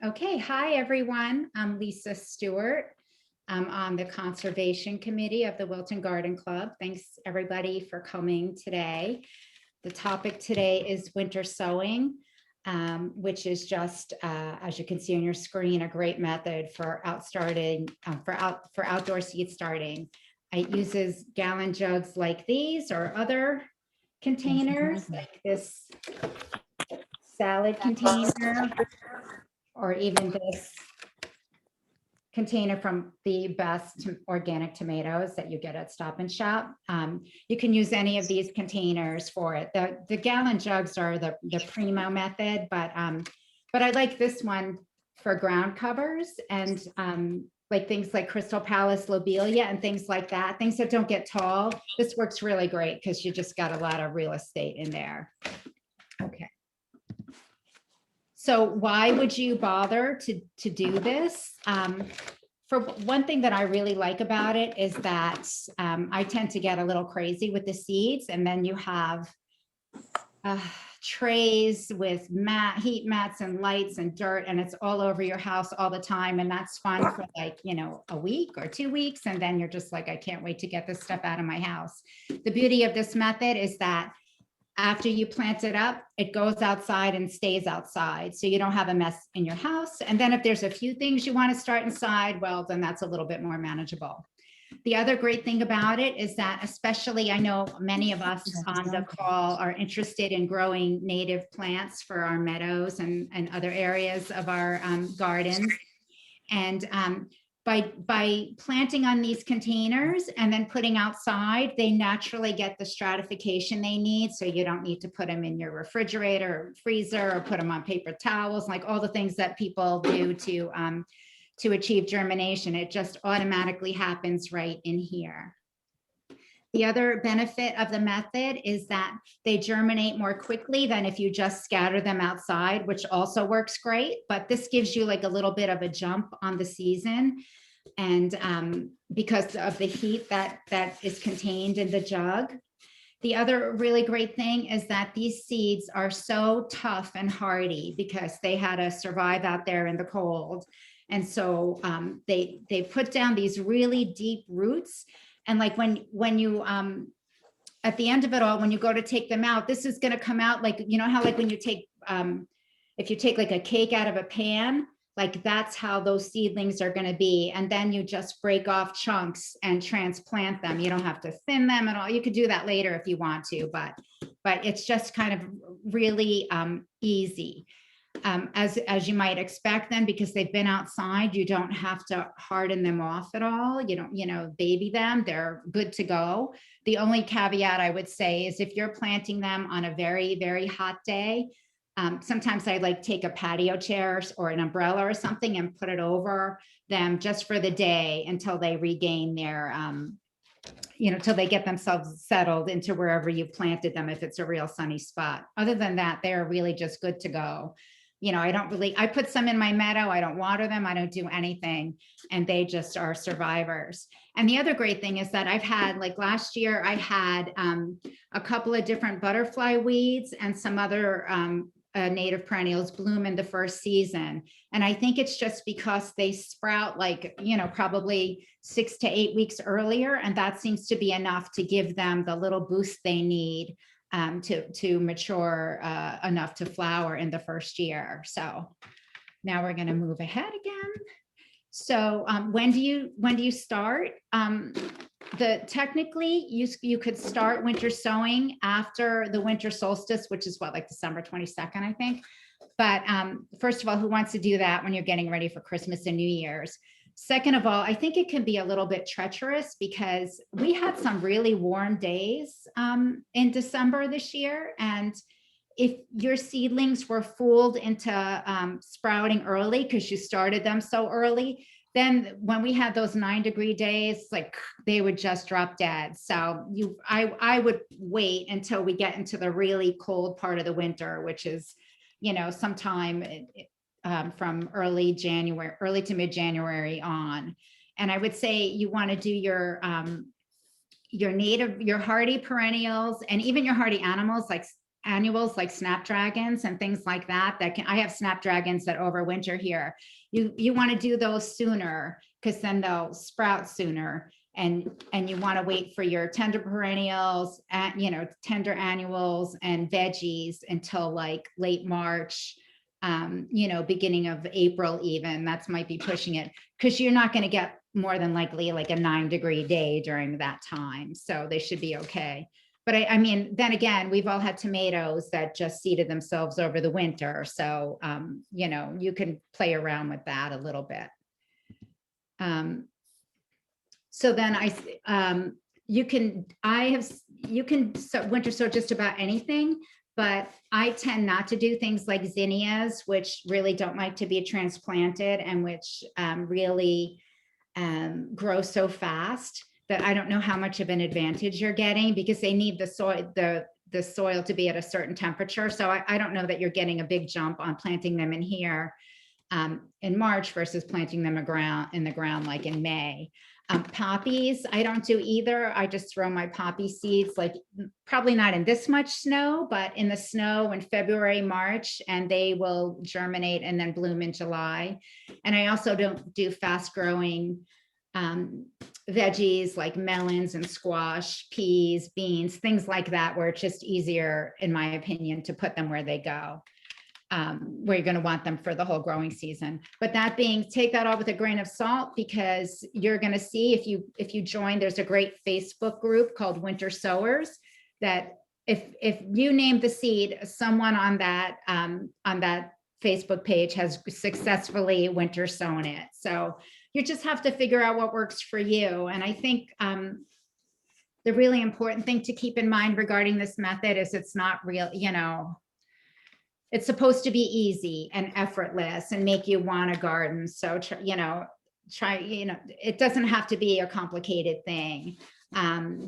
Okay, hi everyone. I'm Lisa Stuart. I'm on the Conservation Committee of the Wilton Garden Club. Thanks everybody for coming today. The topic today is winter sowing, which is just, as you can see on your screen, a great method for outdoor seed starting. It uses gallon jugs like these or other containers like this salad container, or even this container from the best organic tomatoes that you get at Stop and Shop. You can use any of these containers for it. The gallon jugs are the primo method, but I like this one for ground covers and like things like Crystal Palace lobelia and things like that, things that don't get tall. This works really great because you just got a lot of real estate in there. Okay. So why would you bother to do this? For one thing that I really like about it is that I tend to get a little crazy with the seeds, and then you have trays with heat mats and lights and dirt, and it's all over your house all the time. And that's fun for like, a week or 2 weeks. And then you're just like, I can't wait to get this stuff out of my house. The beauty of this method is that after you plant it up, it goes outside and stays outside. So you don't have a mess in your house. And then if there's a few things you want to start inside, well, then that's a little bit more manageable. The other great thing about it is that, especially, I know many of us on the call are interested in growing native plants for our meadows and other areas of our gardens. And by planting on these containers and then putting outside, they naturally get the stratification they need. So you don't need to put them in your refrigerator or freezer or put them on paper towels, like all the things that people do to achieve germination. It just automatically happens right in here. The other benefit of the method is that they germinate more quickly than if you just scatter them outside, which also works great. But this gives you like a little bit of a jump on the season. And because of the heat that is contained in the jug. The other really great thing is that these seeds are so tough and hardy because they had to survive out there in the cold. And so they put down these really deep roots. And like when you, at the end of it all, when you go to take them out, this is going to come out like, how like when you take, if you take like a cake out of a pan, like that's how those seedlings are going to be. And then you just break off chunks and transplant them. You don't have to thin them at all. You could do that later if you want to, but it's just kind of really easy. As you might expect then, because they've been outside, you don't have to harden them off at all. You don't, baby them, they're good to go. The only caveat I would say is if you're planting them on a very, very hot day, sometimes I like take a patio chair or an umbrella or something and put it over them just for the day until they regain their, till they get themselves settled into wherever you've planted them, if it's a real sunny spot. Other than that, they're really just good to go. I put some in my meadow. I don't water them. I don't do anything. And they just are survivors. And the other great thing is that I've had, like last year, I had a couple of different butterfly weeds and some other native perennials bloom in the first season. And I think it's just because they sprout like, probably 6 to 8 weeks earlier. And that seems to be enough to give them the little boost they need to mature enough to flower in the first year. So now we're going to move ahead again. So when do you start? Technically you could start winter sowing after the winter solstice, which is what, like December 22nd, I think. But first of all, who wants to do that when you're getting ready for Christmas and New Year's? Second of all, I think it can be a little bit treacherous because we had some really warm days in December this year. And if your seedlings were fooled into sprouting early because you started them so early, then when we had those 9-degree days, like they would just drop dead. So I would wait until we get into the really cold part of the winter, which is, sometime from early to mid-January on. And I would say you want to do your hardy perennials and even your hardy animals like annuals like snapdragons and things like that, I have snapdragons that overwinter here. You want to do those sooner because then they'll sprout sooner. And you want to wait for your tender perennials and, tender annuals and veggies until like late March, beginning of April even. That's might be pushing it because you're not going to get more than likely like a 9-degree day during that time. So they should be okay. But I mean, then again, we've all had tomatoes that just seeded themselves over the winter. So, you can play around with that a little bit. So then you can winter sow just about anything, but I tend not to do things like zinnias, which really don't like to be transplanted and which really grow so fast that I don't know how much of an advantage you're getting because they need the soil to be at a certain temperature. So I don't know that you're getting a big jump on planting them in here in March versus planting them in the ground like in May. Poppies, I don't do either. I just throw my poppy seeds, like probably not in this much snow, but in the snow in February, March, and they will germinate and then bloom in July. And I also don't do fast growing veggies like melons and squash, peas, beans, things like that, where it's just easier, in my opinion, to put them where they go. Where you're going to want them for the whole growing season. But take that all with a grain of salt, because you're going to see if you join, there's a great Facebook group called Winter Sowers that if you name the seed, someone on that Facebook page has successfully winter sown it. So you just have to figure out what works for you. And I think the really important thing to keep in mind regarding this method is it's not real, it's supposed to be easy and effortless and make you want a garden. So, it doesn't have to be a complicated thing.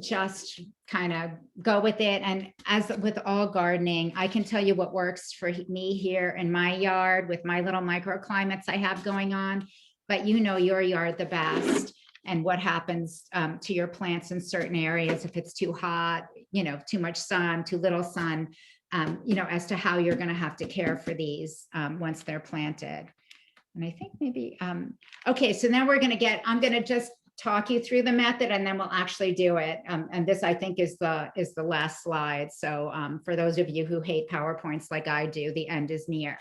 Just kind of go with it. And as with all gardening, I can tell you what works for me here in my yard with my little microclimates I have going on, but your yard the best and what happens to your plants in certain areas, if it's too hot, too much sun, too little sun. As to how you're going to have to care for these once they're planted. And I think maybe, okay, so now I'm going to just talk you through the method and then we'll actually do it. And this I think is the last slide. So for those of you who hate PowerPoints like I do, the end is near.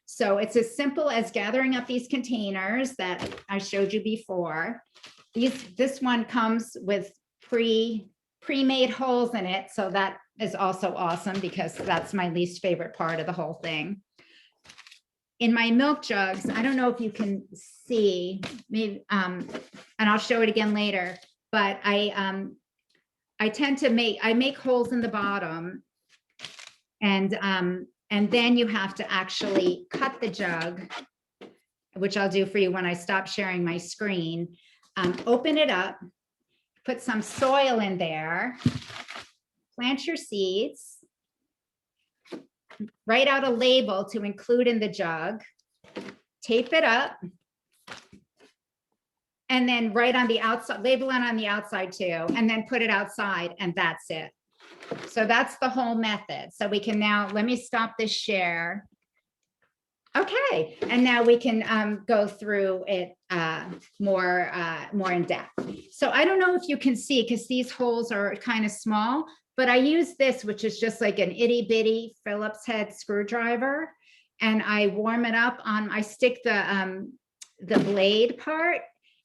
So it's as simple as gathering up these containers that I showed you before. This one comes with pre-made holes in it. So that is also awesome because that's my least favorite part of the whole thing. In my milk jugs, I don't know if you can see, maybe, and I'll show it again later, but I tend to make holes in the bottom, and then you have to actually cut the jug, which I'll do for you when I stop sharing my screen. Open it up, put some soil in there, plant your seeds, write out a label to include in the jug, tape it up, and then write on the outside, label it on the outside too, and then put it outside, and that's it. So that's the whole method. So we can now, let me stop this share. Okay, and now we can go through it more in depth. So I don't know if you can see, because these holes are kind of small, but I use this, which is just like an itty bitty Phillips head screwdriver, and I warm it up I stick the blade part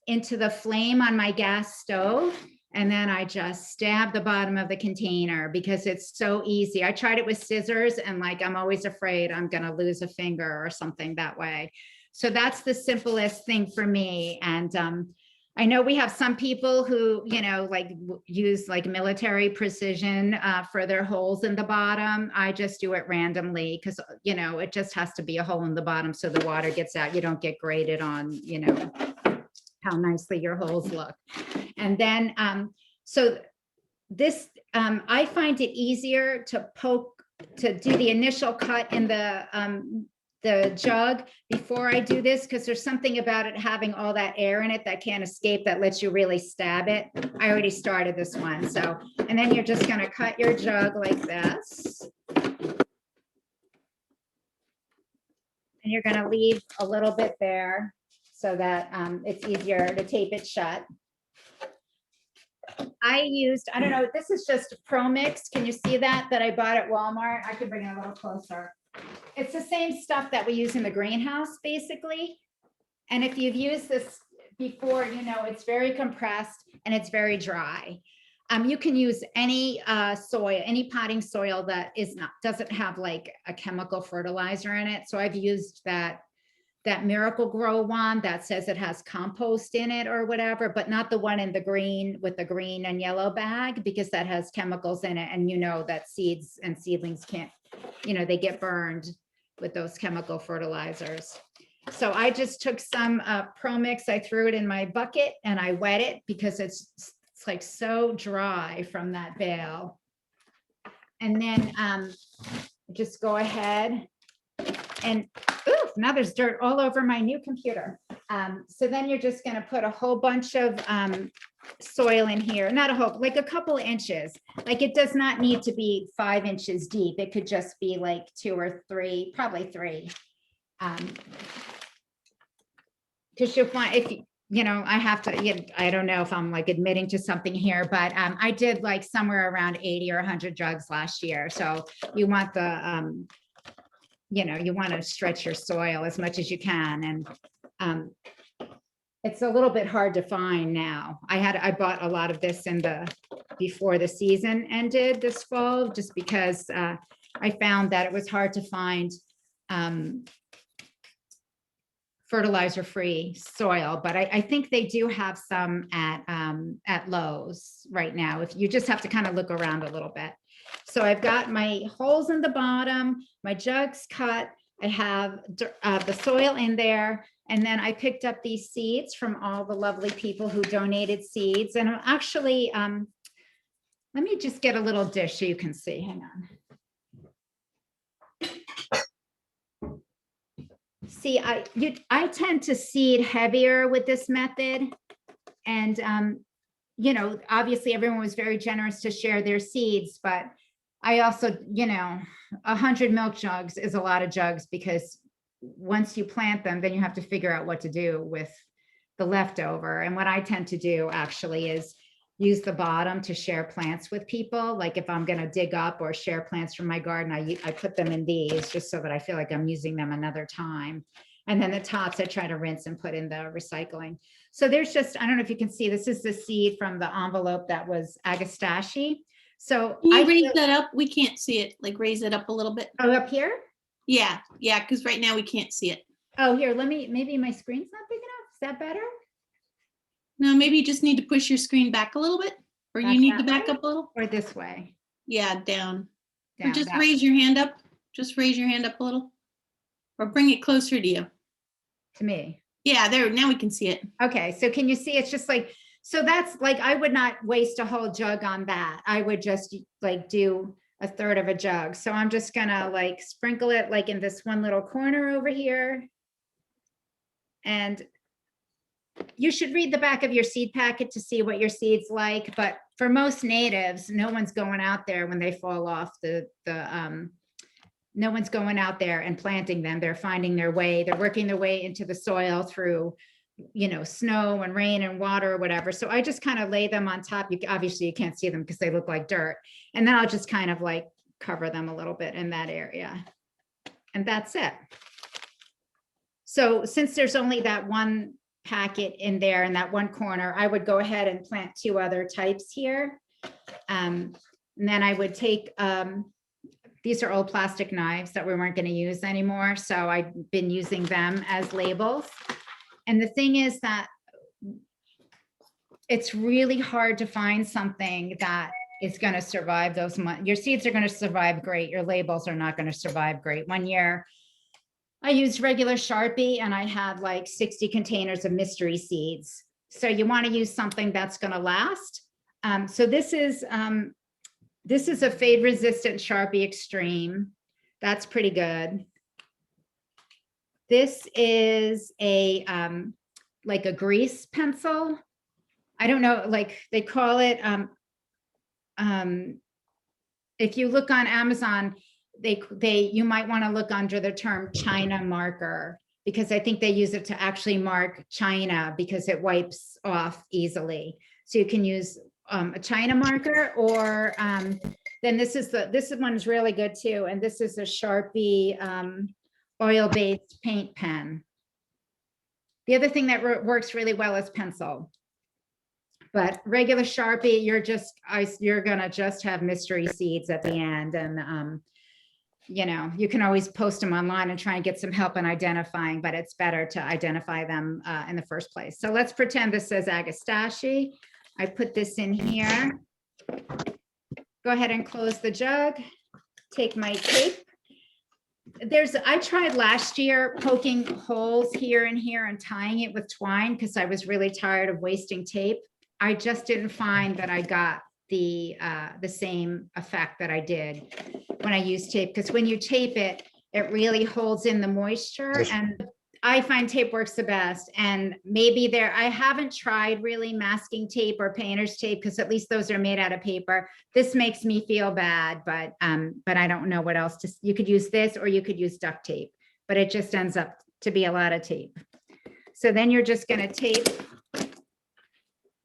into the flame on my gas stove, and then I just stab the bottom of the container because it's so easy. I tried it with scissors and I'm always afraid I'm going to lose a finger or something that way. So that's the simplest thing for me. And I know we have some people who, use military precision for their holes in the bottom. I just do it randomly because, it just has to be a hole in the bottom so the water gets out. You don't get graded on, how nicely your holes look. And then, so this, I find it easier to do the initial cut in the jug before I do this, because there's something about it having all that air in it that can't escape that lets you really stab it. I already started this one. So, and then you're just going to cut your jug like this. And you're gonna leave a little bit there so that it's easier to tape it shut. I don't know, this is just Pro Mix. Can you see that I bought at Walmart? I could bring it a little closer. It's the same stuff that we use in the greenhouse, basically. And if you've used this before, you know, it's very compressed and it's very dry. You can use any soil, any potting soil that doesn't have like a chemical fertilizer in it. So I've used that Miracle Grow one that says it has compost in it or whatever, but not the one in the green with the green and yellow bag, because that has chemicals in it. And you know that seeds and seedlings can't, you know, they get burned with those chemical fertilizers. So I just took some Pro Mix, I threw it in my bucket and I wet it because it's like so dry from that bale. And then just go ahead and oof, now there's dirt all over my new computer. So then you're just going to put a whole bunch of soil in here, not a whole, like a couple inches. Like it does not need to be 5 inches deep. It could just be like 2 or 3, probably 3. Because you'll find if you know, I have to, I don't know if I'm like admitting to something here, but I did like somewhere around 80 or 100 jugs last year. So you want the, you know, you want to stretch your soil as much as you can. And it's a little bit hard to find now. I bought a lot of this before the season ended this fall, just because I found that it was hard to find fertilizer-free soil, but I think they do have some at Lowe's right now. If you just have to kind of look around a little bit. So I've got my holes in the bottom, my jugs cut. I have the soil in there, and then I picked up these seeds from all the lovely people who donated seeds. And I'm actually, let me just get a little dish so you can see. Hang on. See, I tend to seed heavier with this method. And, you know, obviously everyone was very generous to share their seeds, but I also, you know, 100 milk jugs is a lot of jugs, because once you plant them, then you have to figure out what to do with the leftover. And what I tend to do actually is use the bottom to share plants with people. Like if I'm going to dig up or share plants from my garden, I put them in these just so that I feel like I'm using them another time. And then the tops I try to rinse and put in the recycling. So there's just, I don't know if you can see, this is the seed from the envelope that was Agastache. So Can you raise that up? We can't see it. Like raise it up a little bit. Oh, up here? Yeah, because right now we can't see it. Oh, here, maybe my screen's not big enough. Is that better? No, maybe you just need to push your screen back a little bit, or you need to back up a little. Or this way? Yeah, down. Down, or just raise your hand up. Just raise your hand up a little. Or bring it closer to you. To me? Yeah, there, now we can see it. Okay, so can you see? It's just like, so that's like, I would not waste a whole jug on that. I would just like do 1/3 of a jug. So I'm just gonna like sprinkle it like in this one little corner over here. And you should read the back of your seed packet to see what your seed's like. But for most natives, no one's going out there when they fall off no one's going out there and planting them. They're finding their way. They're working their way into the soil through, you know, snow and rain and water or whatever. So I just kind of lay them on top. Obviously you can't see them because they look like dirt. And then I'll just kind of like cover them a little bit in that area. And that's it. So since there's only that one packet in there in that one corner, I would go ahead and plant 2 other types here. And then I would take, these are old plastic knives that we weren't going to use anymore. So I've been using them as labels. And the thing is that it's really hard to find something that is going to survive those months. Your seeds are going to survive great. Your labels are not going to survive great. One year I used regular Sharpie and I had like 60 containers of mystery seeds. So you want to use something that's going to last. So this is a fade resistant Sharpie Extreme. That's pretty good. This is a like a grease pencil. I don't know, like they call it, if you look on Amazon, you might want to look under the term China marker, because I think they use it to actually mark China because it wipes off easily. So you can use a China marker, or then this one is really good too. And this is a Sharpie oil-based paint pen. The other thing that works really well is pencil. But regular Sharpie, you're gonna just have mystery seeds at the end. And you know, you can always post them online and try and get some help in identifying, but it's better to identify them in the first place. So let's pretend this says Agastache. I put this in here. Go ahead and close the jug. Take my tape. I tried last year poking holes here and here and tying it with twine because I was really tired of wasting tape. I just didn't find that I got the same effect that I did when I used tape, because when you tape it, it really holds in the moisture, and I find tape works the best. And maybe I haven't tried really masking tape or painter's tape, because at least those are made out of paper. This makes me feel bad, but I don't know what else you could use this, or you could use duct tape, but it just ends up to be a lot of tape. So then you're just going to tape.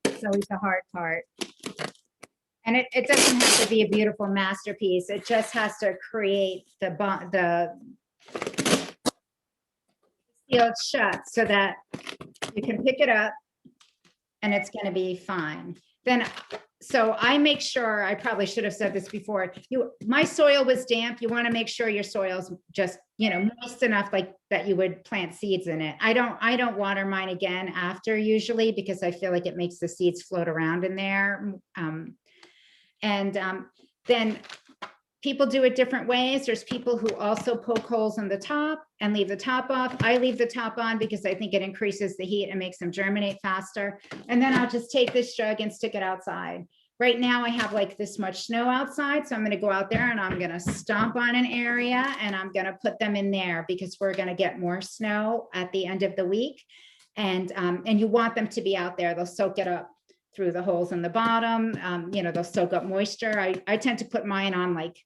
It's always the hard part. And it doesn't have to be a beautiful masterpiece. It just has to create the sealed shut so that you can pick it up and it's going to be fine. Then, so I make sure, I probably should have said this before, my soil was damp. You want to make sure your soil's just, you know, moist enough like that you would plant seeds in it. I don't water mine again after usually, because I feel like it makes the seeds float around in there. Then people do it different ways. There's people who also poke holes in the top and leave the top off. I leave the top on because I think it increases the heat and makes them germinate faster. And then I'll just take this jug and stick it outside. Right now I have like this much snow outside. So I'm going to go out there and I'm going to stomp on an area and I'm going to put them in there, because we're going to get more snow at the end of the week. And you want them to be out there. They'll soak it up through the holes in the bottom. You know, they'll soak up moisture. I tend to put mine on like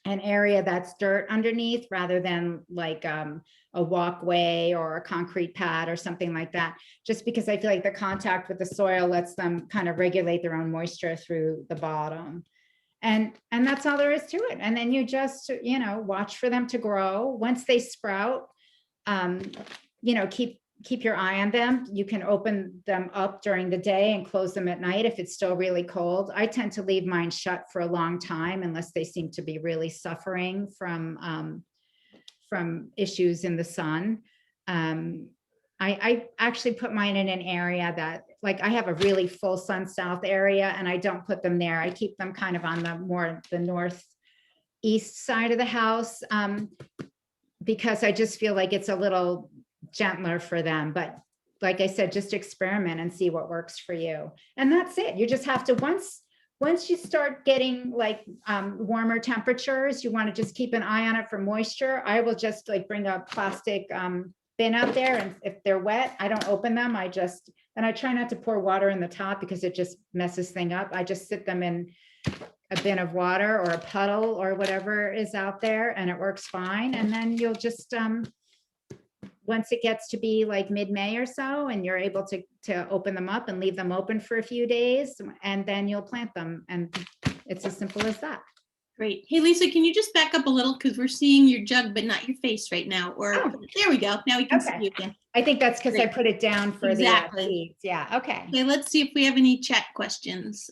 an area that's dirt underneath, rather than like a walkway or a concrete pad or something like that, just because I feel like the contact with the soil lets them kind of regulate their own moisture through the bottom. And that's all there is to it. And then you just, you know, watch for them to grow. Once they sprout, you know, keep your eye on them. You can open them up during the day and close them at night if it's still really cold. I tend to leave mine shut for a long time unless they seem to be really suffering from issues in the sun. I actually put mine in an area that, like, I have a really full sun south area and I don't put them there. I keep them kind of on the northeast side of the house, because I just feel like it's a little gentler for them. But like I said, just experiment and see what works for you. And that's it. You just have to, once you start getting like warmer temperatures, you want to just keep an eye on it for moisture. I will just like bring a plastic bin out there, and if they're wet, I don't open them. And I try not to pour water in the top because it just messes things up. I just sit them in a bin of water or a puddle or whatever is out there, and it works fine. And then you'll just once it gets to be like mid-May or so, and you're able to open them up and leave them open for a few days, and then you'll plant them. And it's as simple as that. Great. Hey, Lisa, can you just back up a little? Because we're seeing your jug, but not your face right now. Or there we go. Now we can see you again. I think that's because I put it down for exactly. the seeds. Yeah. Okay. Okay. Let's see if we have any chat questions.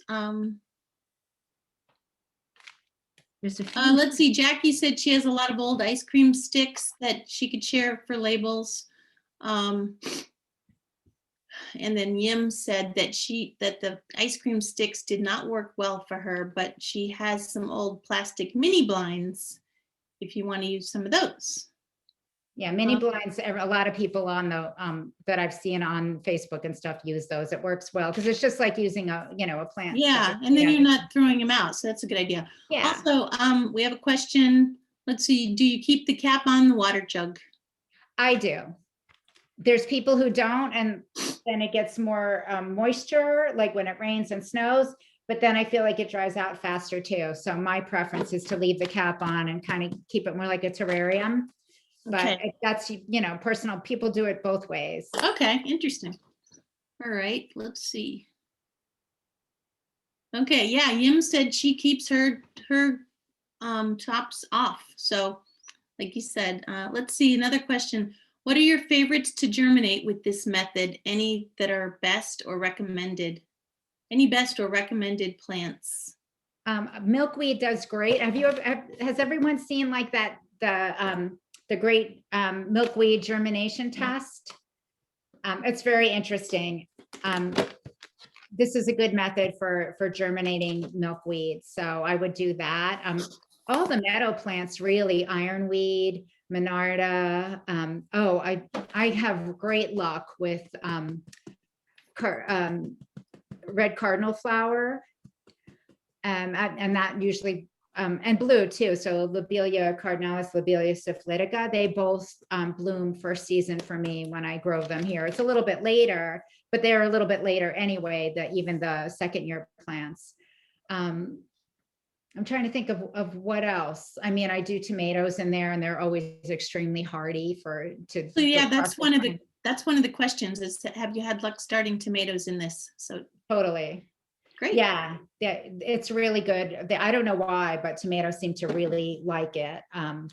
There's a few. Let's see. Jackie said she has a lot of old ice cream sticks that she could share for labels. And then Yim said that the ice cream sticks did not work well for her, but she has some old plastic mini blinds if you want to use some of those. Yeah, mini blinds. A lot of people on the that I've seen on Facebook and stuff use those. It works well because it's just like using a plant. Yeah, and then you're not throwing them out, so that's a good idea. Yeah. Also, we have a question. Let's see. Do you keep the cap on the water jug? I do. There's people who don't, and then it gets more moisture, like when it rains and snows. but then I feel like it dries out faster too. So my preference is to leave the cap on and kind of keep it more like a terrarium. But Okay. that's, you know, personal, people do it both ways. Okay, interesting. All right, let's see. Okay, yeah, Yim said she keeps her tops off. So like you said, let's see, another question. What are your favorites to germinate with this method? Any that are best or recommended? Any best or recommended plants? Milkweed does great. Have you ever, has everyone seen like that, the great milkweed germination test? It's very interesting. This is a good method for germinating milkweed. So I would do that. All the meadow plants, really, ironweed, monarda. I have great luck with red cardinal flower. And that usually, and blue too. So Lobelia cardinalis, Lobelia syphilitica, they both bloom first season for me when I grow them here. It's a little bit later, but they're a little bit later anyway, even the second year plants. I'm trying to think of what else. I mean, I do tomatoes in there and they're always extremely hardy So yeah, that's one of the questions is have you had luck starting tomatoes in this? So totally. great. Yeah, it's really good. I don't know why, but tomatoes seem to really like it.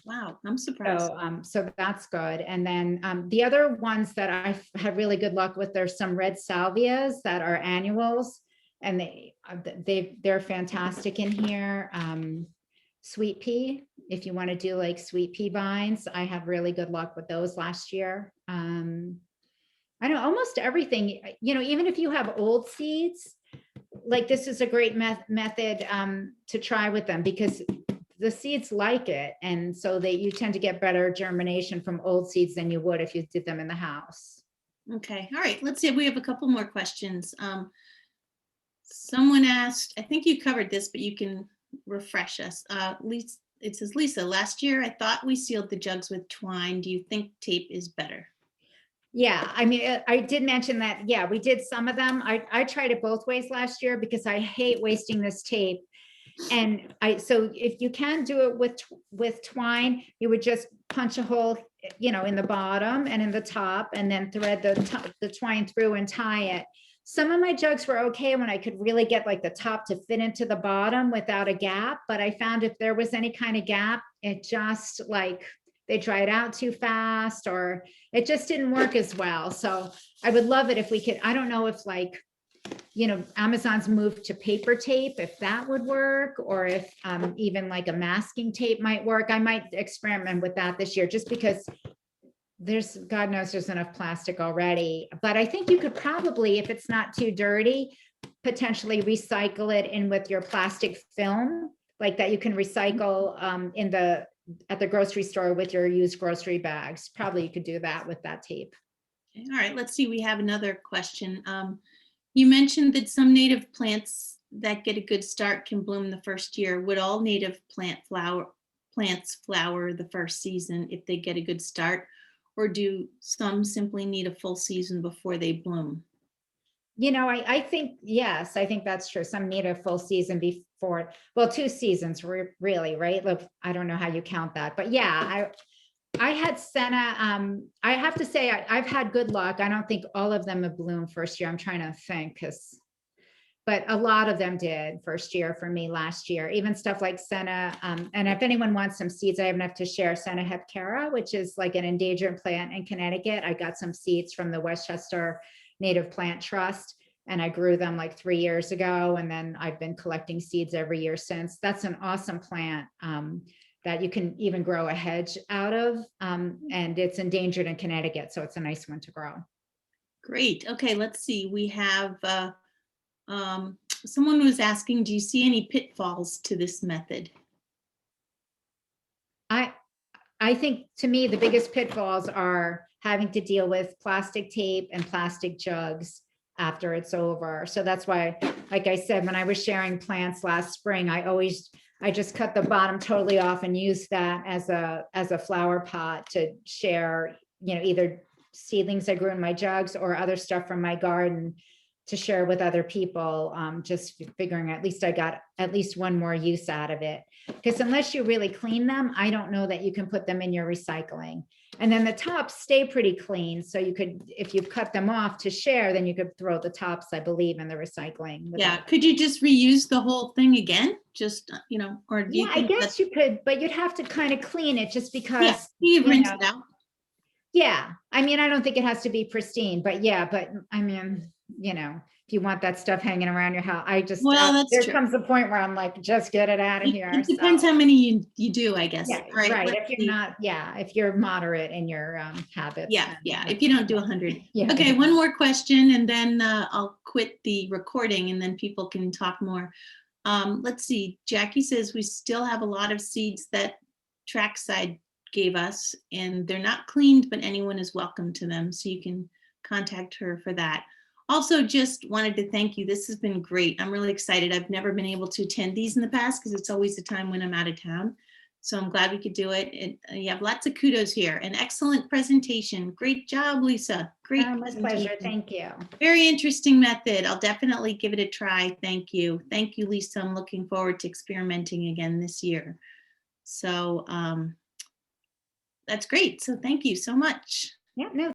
Wow, I'm surprised. So that's good. And then the other ones that I've had really good luck with, there's some red salvias that are annuals, and they're fantastic in here. Sweet pea, if you want to do like sweet pea vines, I have really good luck with those last year. I know almost everything, you know, even if you have old seeds, like this is a great method to try with them because the seeds like it. And so you tend to get better germination from old seeds than you would if you did them in the house. Okay. All right. Let's see if we have a couple more questions. Someone asked, I think you covered this, but you can refresh us. It says, Lisa, last year I thought we sealed the jugs with twine. Do you think tape is better? Yeah, I mean, I did mention that. Yeah, we did some of them. I tried it both ways last year because I hate wasting this tape. And so if you can do it with twine, you would just punch a hole, you know, in the bottom and in the top, and then thread the twine through and tie it. Some of my jugs were okay when I could really get like the top to fit into the bottom without a gap. But I found if there was any kind of gap, it just like they dried out too fast or it just didn't work as well. So I would love it if we could, I don't know if like, you know, Amazon's moved to paper tape, if that would work, or if even like a masking tape might work. I might experiment with that this year just because God knows there's enough plastic already. But I think you could probably, if it's not too dirty, potentially recycle it in with your plastic film, like that you can recycle at the grocery store with your used grocery bags. Probably you could do that with that tape. Okay. All right, let's see. We have another question. You mentioned that some native plants that get a good start can bloom the first year. Would all native plants flower the first season if they get a good start? Or do some simply need a full season before they bloom? You know, I think, yes, I think that's true. Some need a full season before, well, 2 seasons really, right? Look, I don't know how you count that, but yeah, I had senna. I have to say I've had good luck. I don't think all of them have bloomed first year. I'm trying to think but a lot of them did first year for me last year, even stuff like senna. And if anyone wants some seeds, I have enough to share. Senna hepkera, which is like an endangered plant in Connecticut. I got some seeds from the Westchester Native Plant Trust, and I grew them like 3 years ago. And then I've been collecting seeds every year since. That's an awesome plant that you can even grow a hedge out of. And it's endangered in Connecticut, so it's a nice one to grow. Great. Okay, let's see. We have someone was asking, do you see any pitfalls to this method? I think to me, the biggest pitfalls are having to deal with plastic tape and plastic jugs after it's over. So that's why, like I said, when I was sharing plants last spring, I just cut the bottom totally off and used that as a flower pot to share, you know, either seedlings I grew in my jugs or other stuff from my garden to share with other people. Just figuring at least I got at least one more use out of it. Because unless you really clean them, I don't know that you can put them in your recycling. And then the tops stay pretty clean. So you could, if you cut them off to share, then you could throw the tops, I believe, in the recycling. Yeah, could you just reuse the whole thing again? Just, or do you Yeah, I think guess that's, you could, but you'd have to kind of clean it just yeah, because, you you rinse know, it out? yeah, I mean, I don't think it has to be pristine, but yeah, but I mean, if you want that stuff hanging around your house, I just, Well, that's there true. comes a point where I'm like, just get it out of here. It depends So, how many you do, I guess. yeah, All right, right. let's If you're see. not, yeah, if you're moderate in your habits. Yeah, then yeah, that's if you don't do fine. 100. Yeah. Okay, one more question and then I'll quit the recording and then people can talk more. Let's see, Jackie says we still have a lot of seeds that Trackside gave us and they're not cleaned, but anyone is welcome to them. So you can contact her for that. Also, just wanted to thank you. This has been great. I'm really excited. I've never been able to attend these in the past because it's always the time when I'm out of town. So I'm glad we could do it. And you have lots of kudos here. An excellent presentation. Great job, Lisa. Great My pleasure. presentation. Thank you. Very interesting method. I'll definitely give it a try. Thank you. Thank you, Lisa. I'm looking forward to experimenting again this year. So that's great. So thank you so much. Yeah, no,